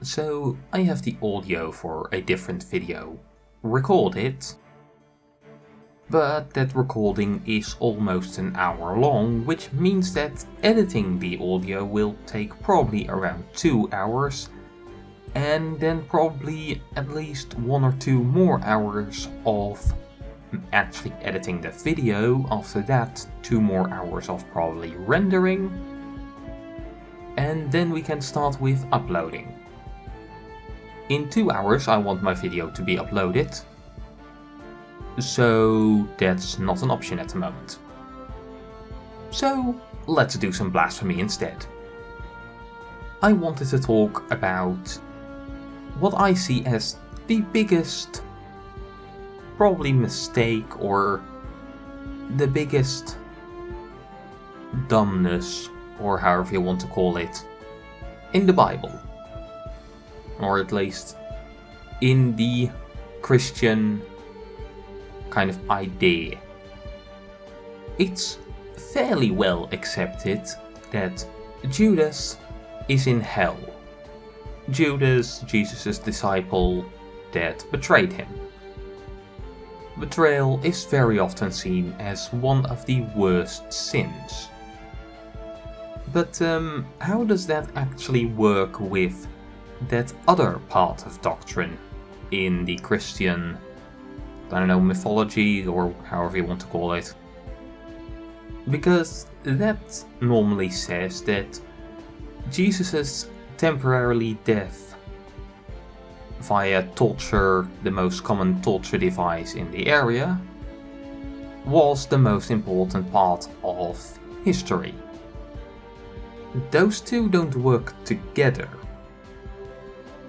So I have the audio for a different video recorded, but that recording is almost an hour long, which means that editing the audio will take probably around 2 hours, and then probably at least 1 or 2 more hours of actually editing the video. After that, 2 more hours of probably rendering, and then we can start with uploading. In 2 hours I want my video to be uploaded, so that's not an option at the moment. So let's do some blasphemy instead. I wanted to talk about what I see as the biggest probably mistake, or the biggest dumbness, or however you want to call it, in the Bible. Or at least in the Christian kind of idea. It's fairly well accepted that Judas is in hell. Judas, Jesus' disciple that betrayed him. Betrayal is very often seen as one of the worst sins. But how does that actually work with that other part of doctrine in the Christian, mythology, or however you want to call it? Because that normally says that Jesus' temporarily death via torture, the most common torture device in the area, was the most important part of history. Those two don't work together.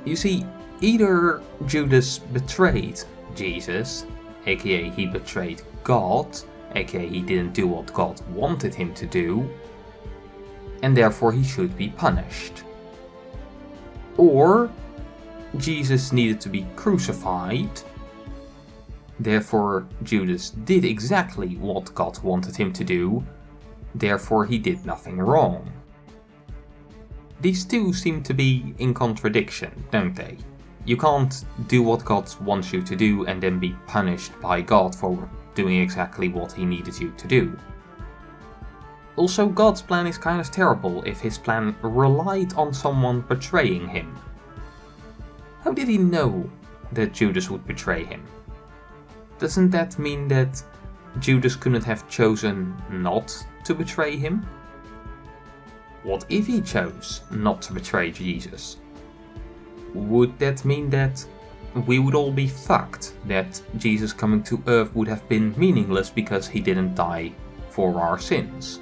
You see, either Judas betrayed Jesus, aka he betrayed God, aka he didn't do what God wanted him to do, and therefore he should be punished. Or Jesus needed to be crucified, therefore Judas did exactly what God wanted him to do, therefore he did nothing wrong. These two seem to be in contradiction, don't they? You can't do what God wants you to do and then be punished by God for doing exactly what he needed you to do. Also, God's plan is kind of terrible if his plan relied on someone betraying him. How did he know that Judas would betray him? Doesn't that mean that Judas couldn't have chosen not to betray him? What if he chose not to betray Jesus? Would that mean that we would all be fucked? That Jesus coming to Earth would have been meaningless because he didn't die for our sins?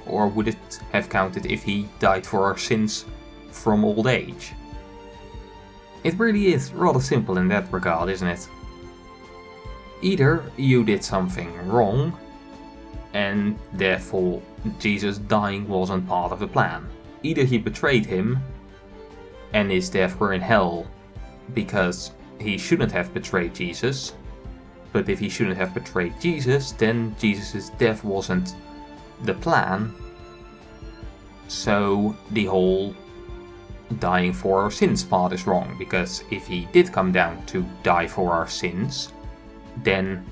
Or would it have counted if he died for our sins from old age? It really is rather simple in that regard, isn't it? Either you did something wrong, and therefore Jesus dying wasn't part of the plan. Either he betrayed him and is therefore in hell because he shouldn't have betrayed Jesus, but if he shouldn't have betrayed Jesus, then Jesus' death wasn't the plan, so the whole dying for our sins part is wrong, because if he did come down to die for our sins, then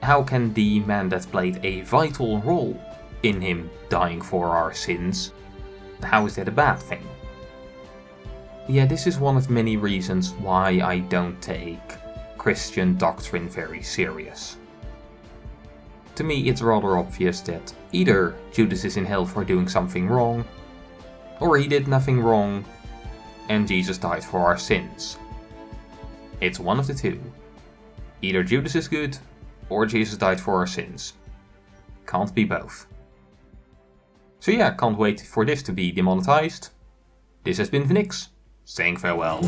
how can the man that played a vital role in him dying for our sins, how is that a bad thing? Yeah, this is one of many reasons why I don't take Christian doctrine very serious. To me, it's rather obvious that either Judas is in hell for doing something wrong, or he did nothing wrong and Jesus died for our sins. It's one of the two. Either Judas is good, or Jesus died for our sins. Can't be both. So yeah, can't wait for this to be demonetized. This has been Vinix, saying farewell.